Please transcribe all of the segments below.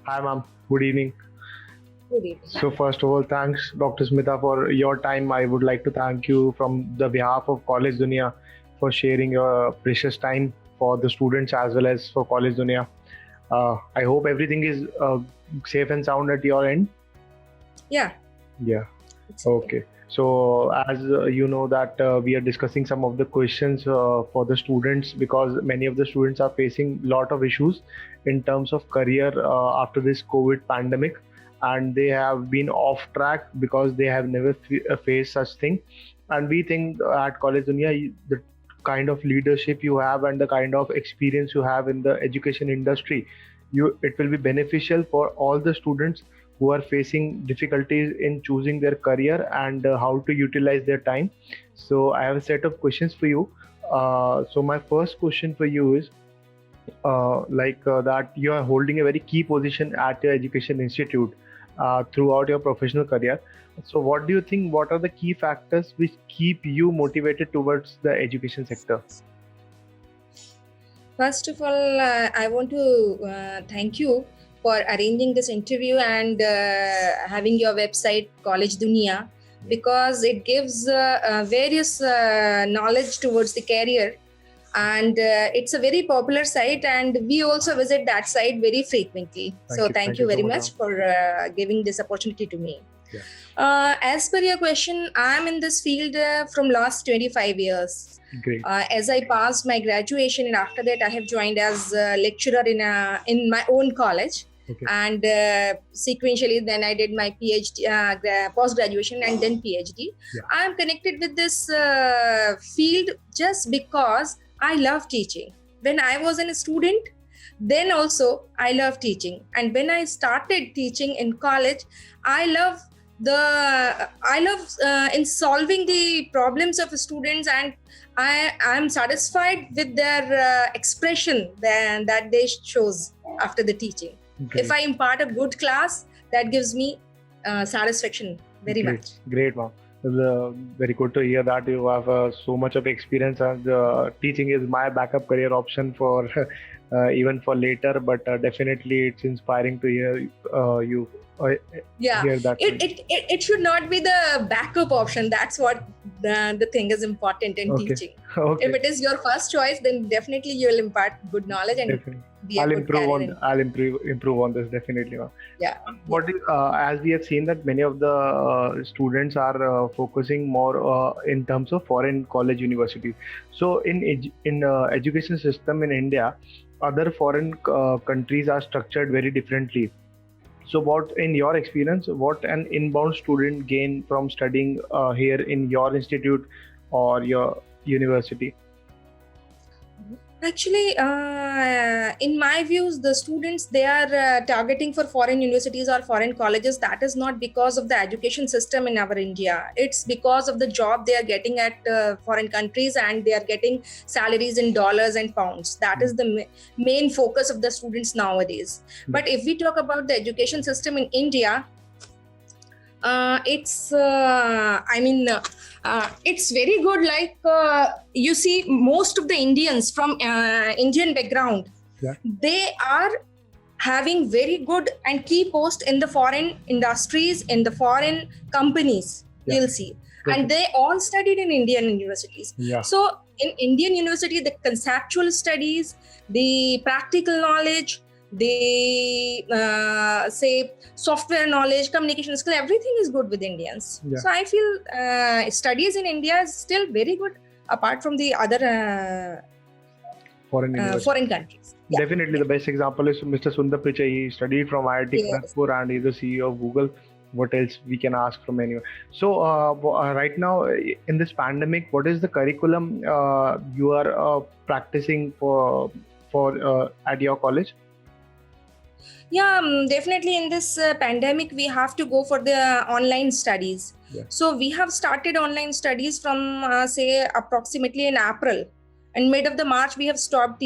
Hi, ma'am. Good evening. Good evening. So, first of all, thanks, Dr. Smita, for your time. I would like to thank you from the behalf of College Dunia for sharing your precious time for the students as well as for College Dunia. I hope everything is safe and sound at your end. Yeah, Yeah. it's okay. Okay. So, as you know that we are discussing some of the questions for the students because many of the students are facing lot of issues in terms of career after this COVID pandemic, and they have been off track because they have never faced such thing. And we think at College Dunia, the kind of leadership you have and the kind of experience you have in the education industry, it will be beneficial for all the students who are facing difficulties in choosing their career and how to utilize their time. So I have a set of questions for you. So my first question for you is that you are holding a very key position at your education institute throughout your professional career. So what do you think? What are the key factors which keep you motivated towards the education sector? First of all, I want to thank you for arranging this interview and having your website, College Dunia, because it gives various knowledge towards the career. And it's a very popular site, and we also visit that site very frequently. So thank you so very much, much for giving this opportunity to me. Yeah. As per your question, I'm in this field from last 25 years. Great. As I passed my graduation, and after that, I have joined as a lecturer in my own college. Okay. And sequentially, then I did my PhD, post graduation, and then PhD. Yeah. I am connected with this field just because I love teaching. When I was a student, then also I love teaching, and when I started teaching in college, I love in solving the problems of students, and I am satisfied with their expression that they shows after the teaching. Great. If I impart a good class, that gives me satisfaction very much. Great, ma'am. Very good to hear that you have so much of experience, and teaching is my backup career option for even for later. But definitely, it's inspiring to hear you. Hear that. It should not be the backup option. That's what the thing is important in teaching. Okay. If it is your first choice, then definitely you will impart good knowledge and be a good career. I'll improve on this definitely, ma'am. Yeah. As we have seen that many of the students are focusing more in terms of foreign college universities. So in education system in India, other foreign countries are structured very differently. So what, in your experience, what an inbound student gain from studying here in your institute or your university? Actually, in my views, the students, they are targeting for foreign universities or foreign colleges. That is not because of the education system in our India. It's because of the job they are getting at foreign countries, and they are getting salaries in dollars and pounds. That is the main focus of the students nowadays. But if we talk about the education system in India, it's very good. Like you see, most of the Indians from Indian background, they are having very good and key post in the foreign industries, in the foreign companies. You'll see, and they all studied in Indian universities. So in Indian university, the conceptual studies, the practical knowledge, the say software knowledge, communication skill, everything is good with Indians. So I feel studies in India is still very good apart from the other foreign countries. Definitely, the best example is Mr. Sundar Pichai. He studied from IIT Kanpur and he's the CEO of Google. What else we can ask from anyone? So right now in this pandemic, what is the curriculum you are practicing for at your college? Yeah, definitely in this pandemic, we have to go for the online studies. So we have started online studies from say approximately in April. And mid of the March, we have stopped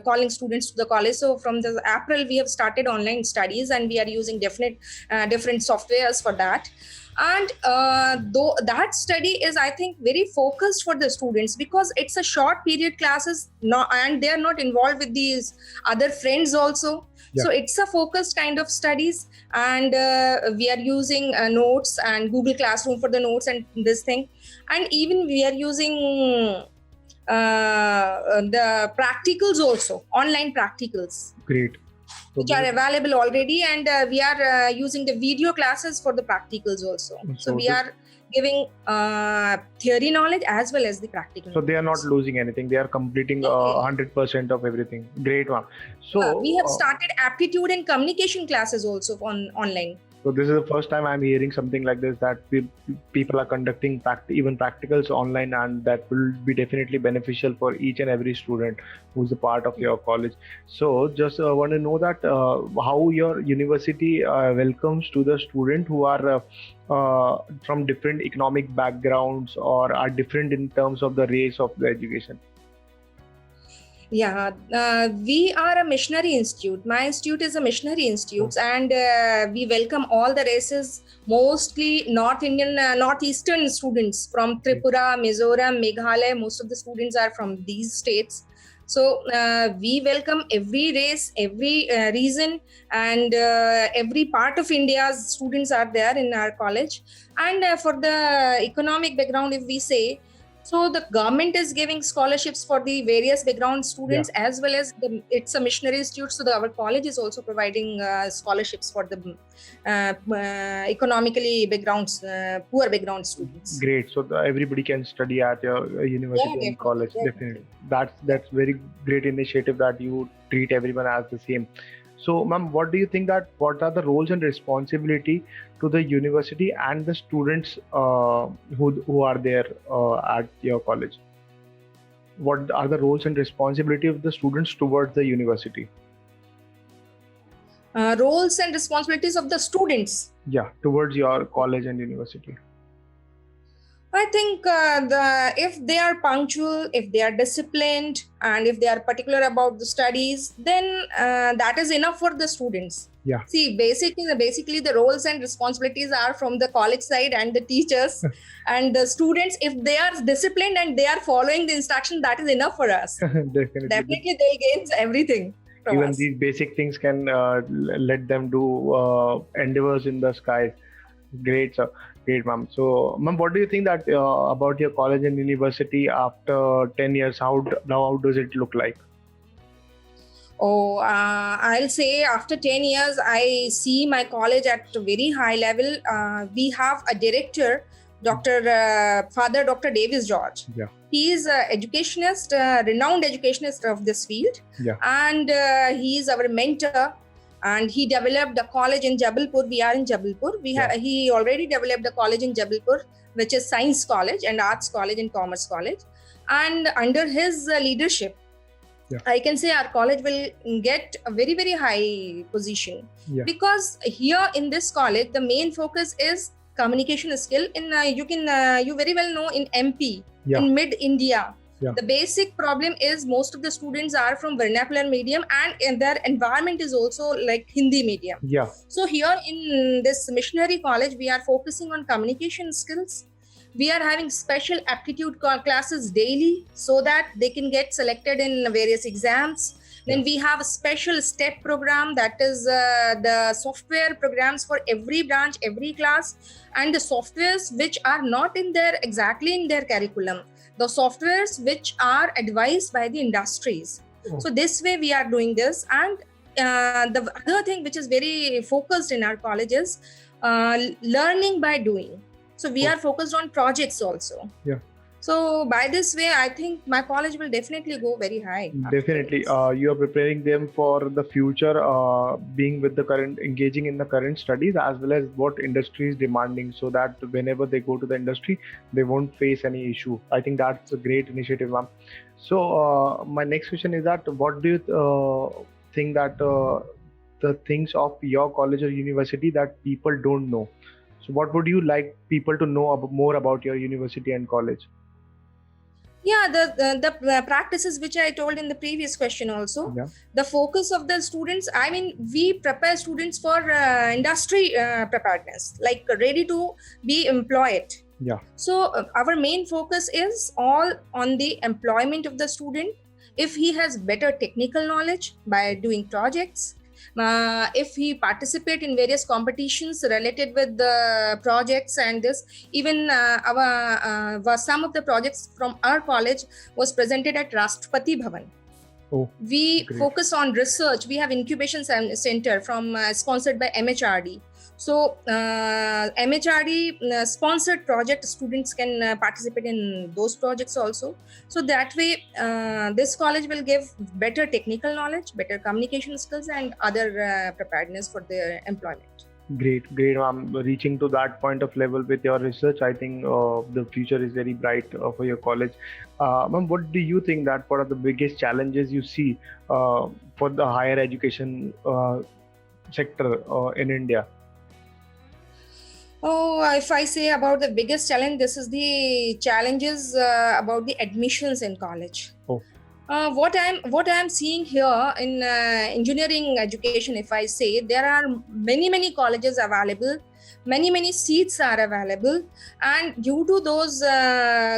calling students to the college. So from the April, we have started online studies, and we are using different softwares for that. And though that study is, I think, very focused for the students, because it's a short period classes, and they are not involved with these other friends also. Yeah. So it's a focused kind of studies, and we are using notes and Google Classroom for the notes and this thing. And even we are using the practicals also, online practicals. Great. Which are available already, and we are using the video classes for the practicals also. So we are giving theory knowledge as well as the practical. So they are not losing anything. They are completing 100% of everything. Great one. So we have started aptitude and communication classes also on online. So this is the first time I'm hearing something like this, that people are conducting even practicals online, and that will be definitely beneficial for each and every student who's a part of your college. So just want to know that how your university welcomes to the student who are from different economic backgrounds or are different in terms of the race of the education. Yeah, we are a missionary institute. My institute is a missionary institute, and we welcome all the races, mostly North Indian, Northeastern students from Tripura, Mizoram, Meghalaya. Most of the students are from these states. So we welcome every race, every region, and every part of India's students are there in our college. And for the economic background, if we say, so the government is giving scholarships for the various background students, as well as it's a missionary institute. So our college is also providing scholarships for the economically poor background students. Great. So everybody can study at your university and college. Definitely. That's very great initiative that you treat everyone as the same. So, ma'am, what do you think what are the roles and responsibility to the university and the students who are there at your college? What are the roles and responsibility of the students towards the university? Roles and responsibilities of the students? Yeah, towards your college and university. I think if they are punctual, if they are disciplined, and if they are particular about the studies, then that is enough for the students. Yeah. See, basically the roles and responsibilities are from the college side and the teachers and the students. If they are disciplined and they are following the instruction, that is enough for us. Definitely They'll gain everything. Even these basic things can let them do endeavors in the skies. Great, sir. Great, ma'am. So, ma'am, what do you think that about your college and university after 10 years? How does it look like? Oh, I'll say after 10 years, I see my college at a very high level. We have a director, Father Dr. Davis George. Yeah. He is an educationist, renowned educationist of this field. Yeah. And he is our mentor. And he developed a college in Jabalpur. We are in Jabalpur. He already developed a college in Jabalpur, which is Science College and Arts College and Commerce College. And under his leadership, I can say our college will get a very, very high position. Yeah. Because here in this college, the main focus is communication skill. You very well know in MP, in mid India. Yeah. The basic problem is most of the students are from vernacular medium, and their environment is also like Hindi medium. Yeah. So here in this missionary college, we are focusing on communication skills. We are having special aptitude classes daily so that they can get selected in various exams. Then we have a special STEP program, that is the software programs for every branch, every class, and the softwares which are not exactly in their curriculum. The softwares which are advised by the industries. Oh. So this way we are doing this. And the other thing which is very focused in our college is learning by doing. So we are focused on projects also. Yeah. So by this way, I think my college will definitely go very high. Definitely. You are preparing them for the future, engaging in the current studies, as well as what industry is demanding, so that whenever they go to the industry, they won't face any issue. I think that's a great initiative, ma'am. So my next question is that what do you think that the things of your college or university that people don't know? So what would you like people to know more about your university and college? Yeah, the practices which I told in the previous question also. Yeah. The focus of the students, I mean, we prepare students for industry preparedness, like ready to be employed. Yeah. So our main focus is all on the employment of the student. If he has better technical knowledge by doing projects, if he participate in various competitions related with the projects, and this even some of the projects from our college was presented at Rashtrapati Bhavan. Oh, we great. focus on research. We have incubation center from sponsored by MHRD. So MHRD sponsored project, students can participate in those projects also. So that way this college will give better technical knowledge, better communication skills, and other preparedness for their employment. Great. I'm reaching to that point of level with your research. I think the future is very bright for your college. Ma'am, what do you think that what are the biggest challenges you see for the higher education sector in India? Oh, if I say about the biggest challenge, this is the challenges about the admissions in college. Oh. What I'm seeing here in engineering education, if I say, there are many colleges available, many seats are available, and due to those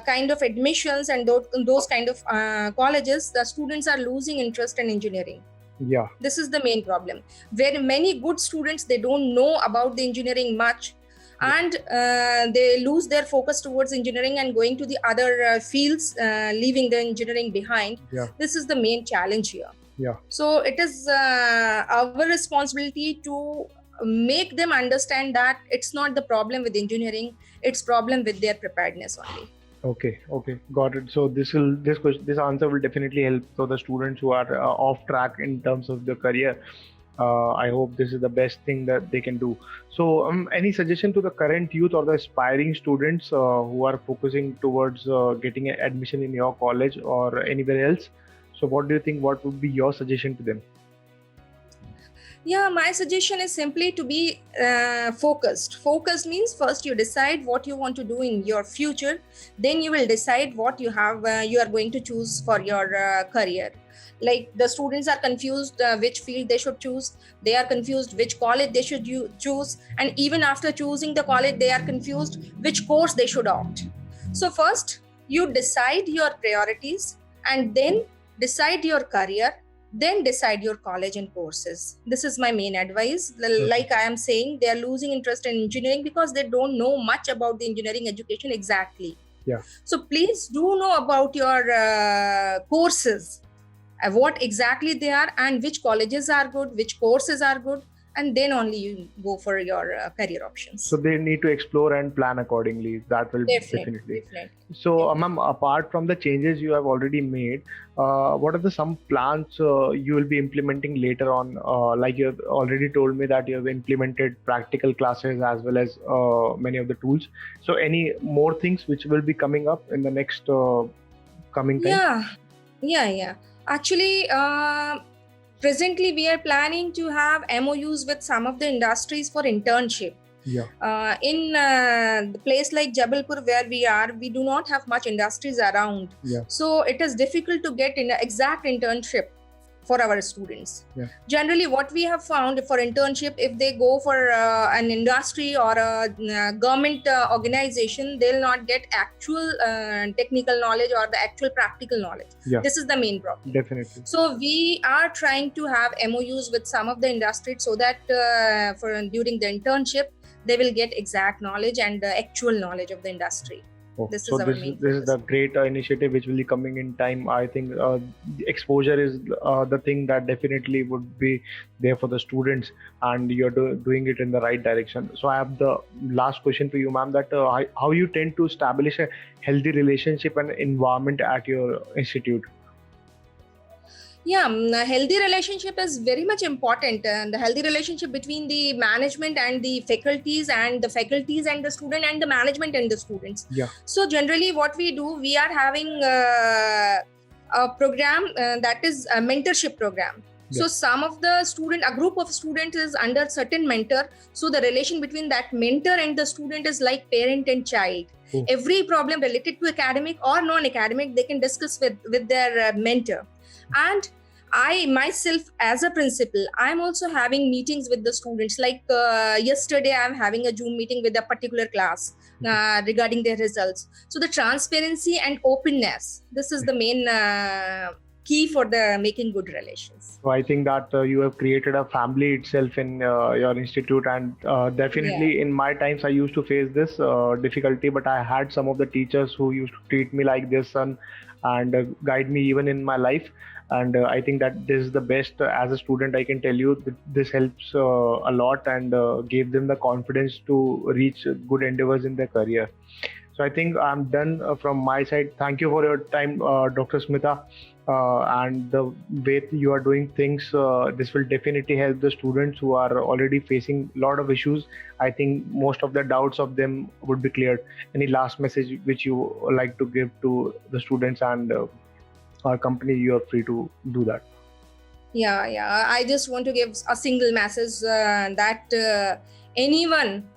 kind of admissions and those kind of colleges, the students are losing interest in engineering. Yeah. This is the main problem. Very many good students, they don't know about the engineering much, and they lose their focus towards engineering and going to the other fields, leaving the engineering behind. Yeah. This is the main challenge here. Yeah. So it is our responsibility to make them understand that it's not the problem with engineering, it's problem with their preparedness only. Okay, got it. So this answer will definitely help for the students who are off track in terms of their career. I hope this is the best thing that they can do. So any suggestion to the current youth or the aspiring students who are focusing towards getting an admission in your college or anywhere else? So what do you think, what would be your suggestion to them? Yeah, my suggestion is simply to be focused. Focused means first you decide what you want to do in your future, then you will decide what you are going to choose for your career. Like the students are confused which field they should choose, they are confused which college they should choose, and even after choosing the college they are confused which course they should opt. So first you decide your priorities, and then decide your career, then decide your college and courses. This is my main advice. Like I am saying, they are losing interest in engineering because they don't know much about the engineering education exactly. Yeah. So please do know about your courses, what exactly they are, and which colleges are good, which courses are good, and then only you go for your career options. So they need to explore and plan accordingly. That will definitely. So ma'am, apart from the changes you have already made, what are some plans you will be implementing later on? Like you have already told me that you have implemented practical classes as well as many of the tools. So any more things which will be coming up in the next coming time? Yeah. Actually, presently we are planning to have MOUs with some of the industries for internship. Yeah. In the place like Jabalpur where we are, we do not have much industries around. Yeah. So it is difficult to get an exact internship for our students. Yeah. Generally, what we have found for internship, if they go for an industry or a government organization, they'll not get actual technical knowledge or the actual practical knowledge. Yeah. This is the main problem. Definitely. So we are trying to have MOUs with some of the industries so that during the internship, they will get exact knowledge and the actual knowledge of the industry. Oh, this is the great initiative which will be coming in time. I think the exposure is the thing that definitely would be there for the students, and you're doing it in the right direction. So I have the last question for you, ma'am, that how you tend to establish a healthy relationship and environment at your institute? Yeah, a healthy relationship is very much important. The healthy relationship between the management and the faculties, and the faculties and the student, and the management and the students. Yeah. So generally what we do, we are having a program that is a mentorship program. So some of the a group of students is under certain mentor. So the relation between that mentor and the student is like parent and child. Every problem related to academic or non-academic, they can discuss with their mentor. And I myself as a principal, I'm also having meetings with the students. Like yesterday, I'm having a Zoom meeting with a particular class regarding their results. So the transparency and openness, this is the main key for the making good relations. So I think that you have created a family itself in your institute, and definitely in my times I used to face this difficulty, but I had some of the teachers who used to treat me like their son and guide me even in my life. And I think that this is the best as a student. I can tell you that this helps a lot and gave them the confidence to reach good endeavors in their career. So I think I'm done from my side. Thank you for your time, Dr. Smita. And the way you are doing things, this will definitely help the students who are already facing a lot of issues. I think most of the doubts of them would be cleared. Any last message which you like to give to the students and our company? You are free to do that. Yeah. I just want to give a single message that anyone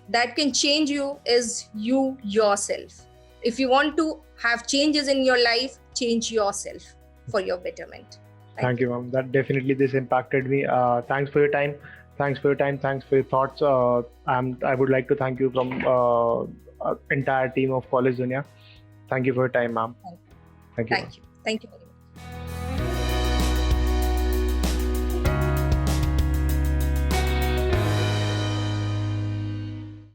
that can change you is you yourself. If you want to have changes in your life, change yourself for your betterment. Thank you, ma'am. That definitely this impacted me. Thanks for your time. Thanks for your thoughts. I would like to thank you from entire team of College Dunia. Thank you for your time, ma'am. Thank you. Thank you very much.